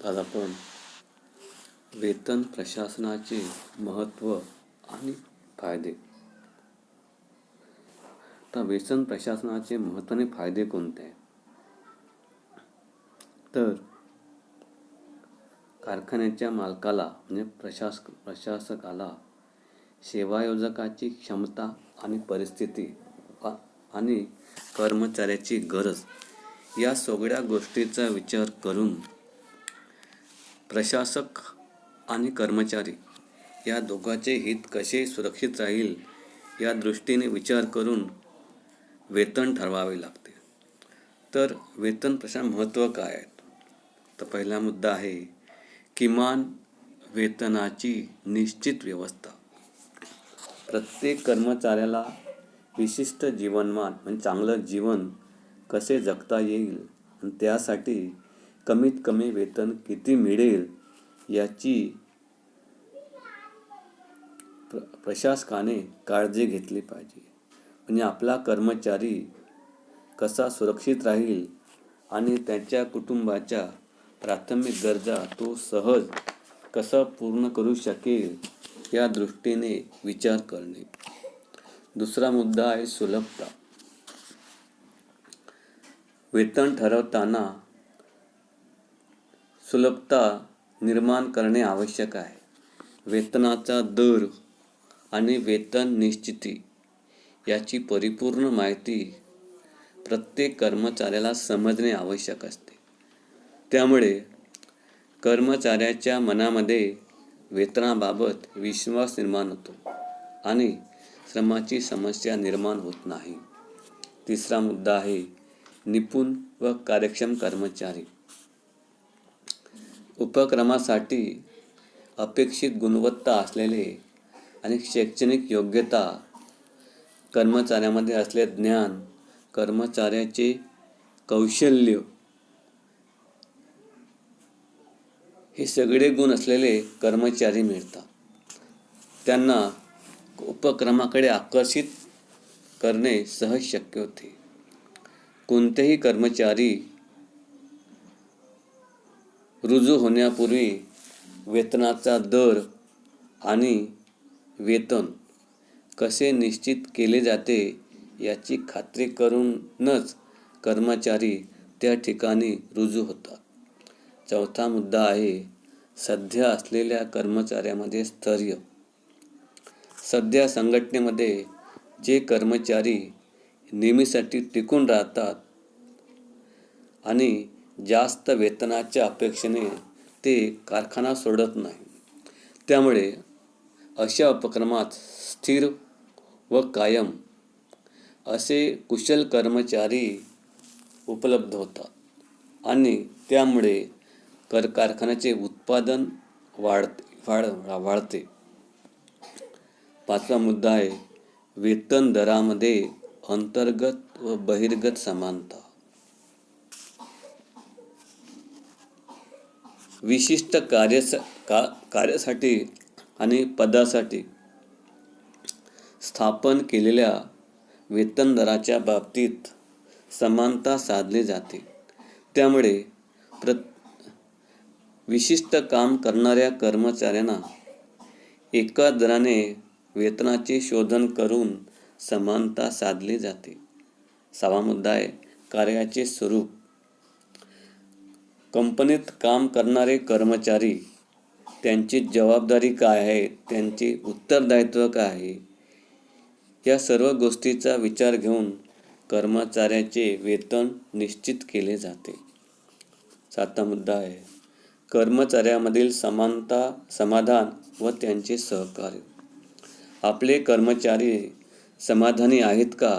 आज आपण वेतन प्रशासनाचे महत्त्व आणि फायदे. तर वेतन प्रशासनाचे महत्त्व आणि फायदे कोणते आहेत? तर कारखान्याच्या मालकाला म्हणजे प्रशासकाला सेवायोजकाची क्षमता आणि परिस्थिती आणि कर्मचाऱ्याची गरज या सगळ्या गोष्टीचा विचार करून प्रशासक आणि कर्मचारी या दोघांचे हित कसे सुरक्षित राहील या दृष्टीने विचार करून वेतन ठरवावे लागते. तर वेतन प्रशासन महत्त्व काय आहे? तर पहिला मुद्दा आहे किमान वेतनाची निश्चित व्यवस्था. प्रत्येक कर्मचाऱ्याला विशिष्ट जीवनमान म्हणजे चांगलं जीवन कसे जगता येईल आणि त्यासाठी कमीत कमी वेतन किती मिळेल याची प्रशासकाने काळजी घेतली पाहिजे. म्हणजे आपला कर्मचारी कसा सुरक्षित राहील आणि त्याच्या कुटुंबाच्या प्राथमिक गरजा तो सहज कसा पूर्ण करू शकेल या दृष्टीने विचार करणे. दुसरा मुद्दा आहे सुलभता. वेतन ठरवताना सुलभता निर्माण करणे आवश्यक आहे. वेतनाचा दर आणि वेतन निश्चिती याची परिपूर्ण माहिती प्रत्येक कर्मचाऱ्याला समजणे आवश्यक असते. त्यामुळे कर्मचाऱ्याच्या मनामध्ये वेतनाबाबत विश्वास निर्माण होतो आणि श्रमाची समस्या निर्माण होत नाही. तिसरा मुद्दा आहे निपुण व कार्यक्षम कर्मचारी. उपक्रमासाठी अपेक्षित गुणवत्ता असलेले आणि शैक्षणिक योग्यता, कर्मचाऱ्यामध्ये असलेले ज्ञान, कर्मचाऱ्याचे कौशल्य हे सगळे गुण असलेले कर्मचारी मिळतात. त्यांना उपक्रमाकडे आकर्षित करणे सहज शक्य होते. कोणतेही कर्मचारी रुजू होण्यापूर्वी वेतनाचा दर आणि वेतन कसे निश्चित केले जाते याची खात्री करूनच कर्मचारी त्या ठिकाणी रुजू होतात. चौथा मुद्दा आहे सध्या असलेल्या कर्मचाऱ्यामध्ये स्थैर्य. सध्या संघटनेमध्ये जे कर्मचारी नेहमीसाठी टिकून राहतात आणि जास्त वेतनाच्या अपेक्षेने ते कारखाना सोडत नाही. त्यामुळे अशा उपक्रमात स्थिर व कायम असे कुशल कर्मचारी उपलब्ध होतात आणि त्यामुळे कारखान्याचे उत्पादन वाढते. पाचवा मुद्दा आहे वेतन दरामध्ये अंतर्गत व बहिर्गत समानता. विशिष्ट कार्यासाठी आणि पदासाठी स्थापन केलेल्या वेतन दराच्या बाबतीत समानता साधली जाते. त्यामुळे विशिष्ट काम करणाऱ्या कर्मचाऱ्यांना एका दराने वेतनाचे शोधन करून समानता साधली जाते. सहावा मुद्दा आहे कार्याचे स्वरूप. कंपनीत काम करणारे कर्मचारी त्यांची जबाबदारी काय आहे, त्यांचे उत्तरदायित्व काय आहे या सर्व गोष्टीचा विचार घेऊन कर्मचाऱ्याचे वेतन निश्चित केले जाते. सातवा मुद्दा आहे कर्मचाऱ्यामधील समाधान व त्यांचे सहकार्य. आपले कर्मचारी समाधानी आहेत का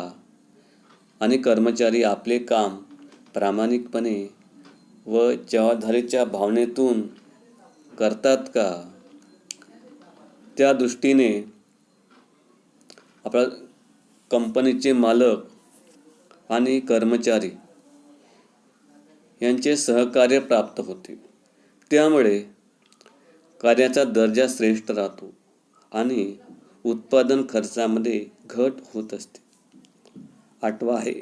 आणि कर्मचारी आपले काम प्रामाणिकपणे व जबाबदारीच्या भावनेतून करतात का, त्या दृष्टीने आपल्या कंपनीचे मालक आणि कर्मचारी यांचे सहकार्य प्राप्त होते. त्यामुळे कार्याचा दर्जा श्रेष्ठ राहतो आणि उत्पादन खर्चामध्ये घट होत असते. आठवा आहे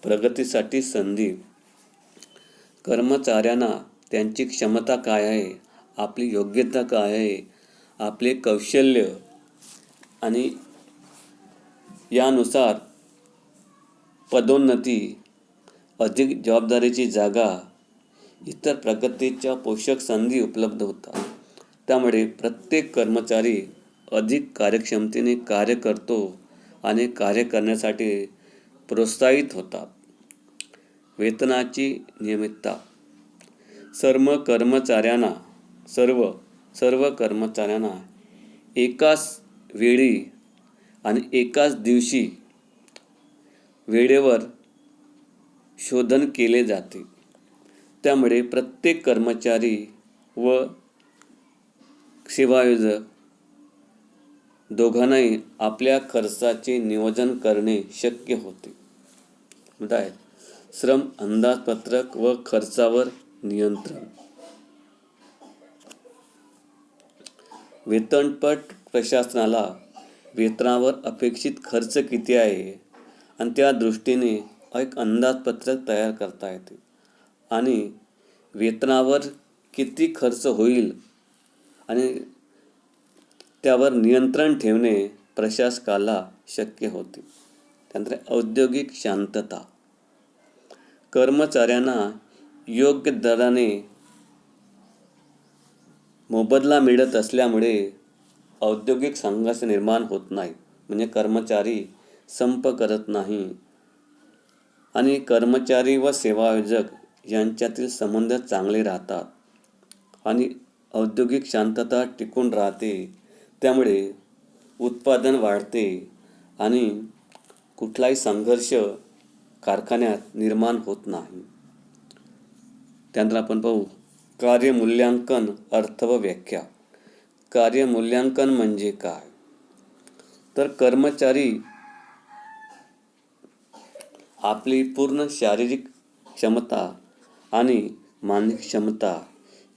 प्रगतीसाठी संधी. कर्मचाऱ्यांना त्यांची क्षमता काय आहे, आपली योग्यता काय आहे, आपले कौशल्य आणि यानुसार पदोन्नती, अधिक जबाबदारीची जागा, इतर प्रगतीच्या पोषक संधी उपलब्ध होतात. त्यामुळे प्रत्येक कर्मचारी अधिक कार्यक्षमतेने कार्य करतो आणि कार्य करण्यासाठी प्रोत्साहित होतात. वेतनाची नियमितता. सर्व कर्मचाऱ्यांना एकाच वेळी आणि एकाच दिवशी वेळेवर शोधन केले जाते. त्यामुळे प्रत्येक कर्मचारी व सेवायोजक दोघांनाही आपल्या खर्चाचे नियोजन करणे शक्य होते. श्रम अंदाजपत्रक व खर्चावर नियंत्रण. वेतनपट प्रशासनाला वेतनावर अपेक्षित खर्च किती आहे आणि त्या दृष्टीने एक अंदाजपत्रक तयार करता येते आणि वेतनावर किती खर्च होईल आणि त्यावर नियंत्रण ठेवणे प्रशासकाला शक्य होते. त्यानंतर औद्योगिक शांतता. कर्मचाऱ्यांना योग्य दराने मोबदला मिळत असल्यामुळे औद्योगिक संघर्ष निर्माण होत नाही. म्हणजे कर्मचारी संप करत नाही आणि कर्मचारी व सेवायोजक यांच्यातील संबंध चांगले राहतात आणि औद्योगिक शांतता टिकून राहते. त्यामुळे उत्पादन वाढते आणि कुठलाही संघर्ष कारखान्यात निर्माण होत नाही. त्यानंतर आपण पाहू कार्यमूल्यांकन, अर्थ व व्याख्या. कार्यमूल्यांकन म्हणजे काय? तर कर्मचारी आपली पूर्ण शारीरिक क्षमता आणि मानसिक क्षमता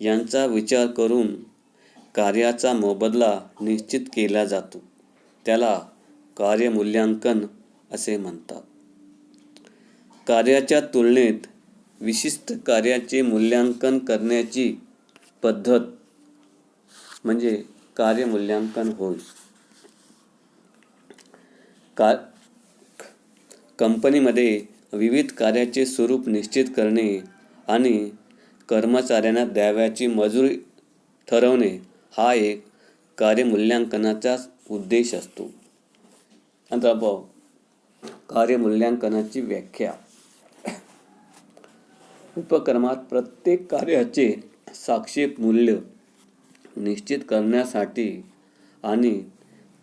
यांचा विचार करून कार्याचा मोबदला निश्चित केला जातो. त्याला कार्यमूल्यांकन असे म्हणतात. कार्याच्या तुलनेत विशिष्ट कार्याचे मूल्यांकन करण्याची पद्धत म्हणजे कार्यमूल्यांकन होय. कंपनीमध्ये विविध कार्याचे स्वरूप निश्चित करणे आणि कर्मचाऱ्यांना द्यावयाची मजुरी ठरवणे हा एक कार्यमूल्यांकनाचा उद्देश असतो. नंतर कार्यमूल्यांकनाची व्याख्या. उपक्रमात प्रत्येक कार्याचे सापेक्ष मूल्य निश्चित करण्यासाठी आणि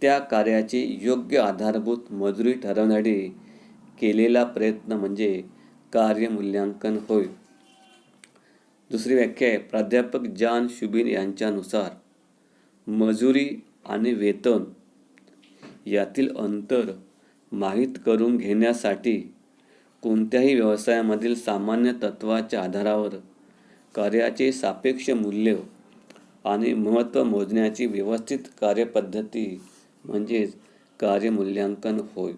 त्या कार्याची योग्य आधारभूत मजुरी ठरवण्यासाठी केलेला प्रयत्न म्हणजे कार्यमूल्यांकन होय. दुसरी व्याख्या आहे प्राध्यापक जॉन शुबिन यांच्यानुसार मजुरी आणि वेतन यातील अंतर माहीत करून घेण्यासाठी कोणत्याही व्यवसायामधील सामान्य तत्त्वाच्या आधारावर कार्याचे सापेक्ष मूल्य आणि महत्त्व मोजण्याची व्यवस्थित कार्यपद्धती म्हणजेच कार्यमूल्यांकन होय.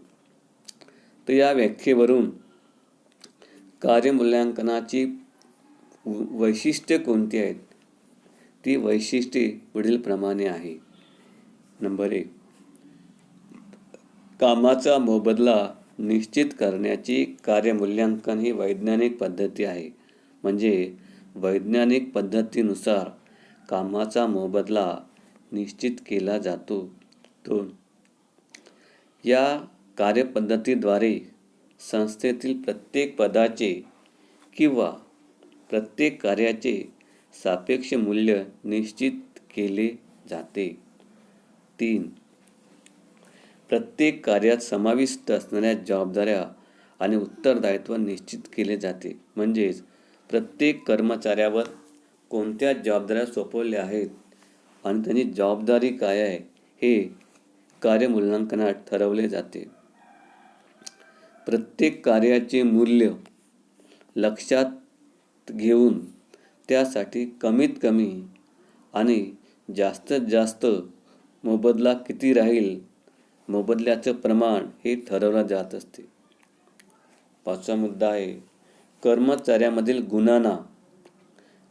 तर या व्याख्येवरून कार्यमूल्यांकनाची वैशिष्ट्ये कोणती आहेत? ती वैशिष्ट्ये पुढीलप्रमाणे आहे. नंबर 1, कामाचा मोबदला निश्चित करण्याची कार्यमूल्यांकन ही वैज्ञानिक पद्धती आहे. म्हणजे वैज्ञानिक पद्धतीनुसार कामाचा मोबदला निश्चित केला जातो. 2, या कार्यपद्धतीद्वारे संस्थेतील प्रत्येक पदाचे किंवा प्रत्येक कार्याचे सापेक्ष मूल्य निश्चित केले जाते. 3, प्रत्येक कार्यात समाविष्ट असणाऱ्या जबाबदाऱ्या आणि उत्तरदायित्व निश्चित केले जाते. म्हणजेच प्रत्येक कर्मचाऱ्यावर कोणत्या जबाबदाऱ्या सोपवल्या आहेत आणि त्यांची जबाबदारी काय आहे हे कार्यमूल्यांकनात ठरवले जाते. प्रत्येक कार्याचे मूल्य लक्षात घेऊन त्यासाठी कमीत कमी आणि जास्तीत जास्त मोबदला किती राहील, मोबदल्याचं प्रमाण हे ठरवलं जात असते. 5वा मुद्दा आहे कर्मचाऱ्यामधील गुणांना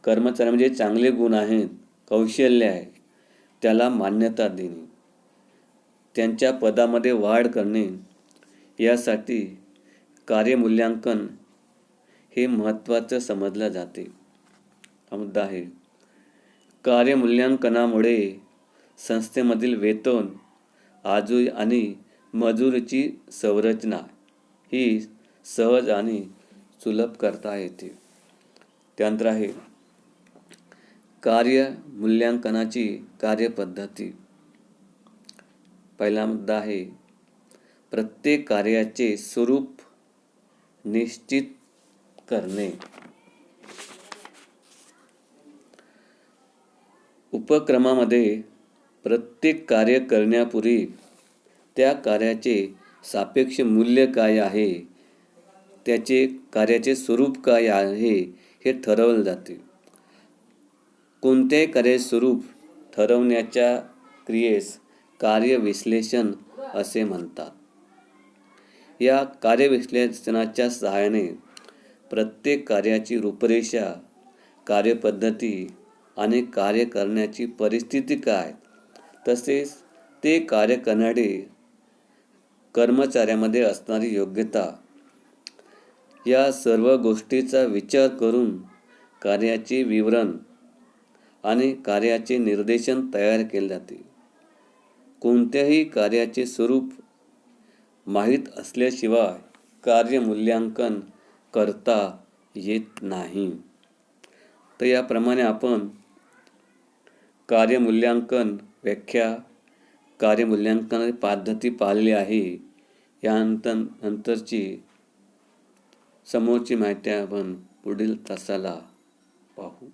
कर्मचाऱ्यांमध्ये जे चांगले गुण आहेत, कौशल्य आहे, त्याला मान्यता देणे, त्यांच्या पदामध्ये वाढ करणे, यासाठी कार्यमूल्यांकन हे महत्त्वाचं समजलं जाते. हा मुद्दा आहे. कार्यमूल्यांकनामुळे संस्थेमधील वेतन आणि मजुरीची संरचना ही सहज आणि सुलभ करता येते. त्यानंतर आहे कार्यमूल्यांकनाची कार्यपद्धती. पहिला मुद्दा आहे प्रत्येक कार्याचे स्वरूप निश्चित करणे. उपक्रमामध्ये प्रत्येक कार्य करण्यापूर्वी त्या कार्याचे सापेक्ष मूल्य काय आहे, त्याचे कार्याचे स्वरूप काय आहे हे ठरवले जाते. कोणत्याही कार्याचे स्वरूप ठरवण्याच्या क्रियेस कार्यविश्लेषण असे म्हणतात. या कार्यविश्लेषणाच्या सहाय्याने प्रत्येक कार्याची रूपरेषा, कार्यपद्धती आणि कार्य करण्याची परिस्थिती काय, तसेच ते कार्य करणारे कर्मचाऱ्यामध्ये असणारी योग्यता, या सर्व गोष्टीचा विचार करून कार्याचे विवरण आणि कार्याचे निर्देशन तयार केले जाते. कोणत्याही कार्याचे स्वरूप माहीत असल्याशिवाय कार्यमूल्यांकन करता येत नाही. तर याप्रमाणे आपण कार्यमूल्यांकन व्याख्या, कार्यमूल्यांकन पद्धती पाहिली आहे. नंतरची समोरची माहिती आपण पुढील तासाला पाहू.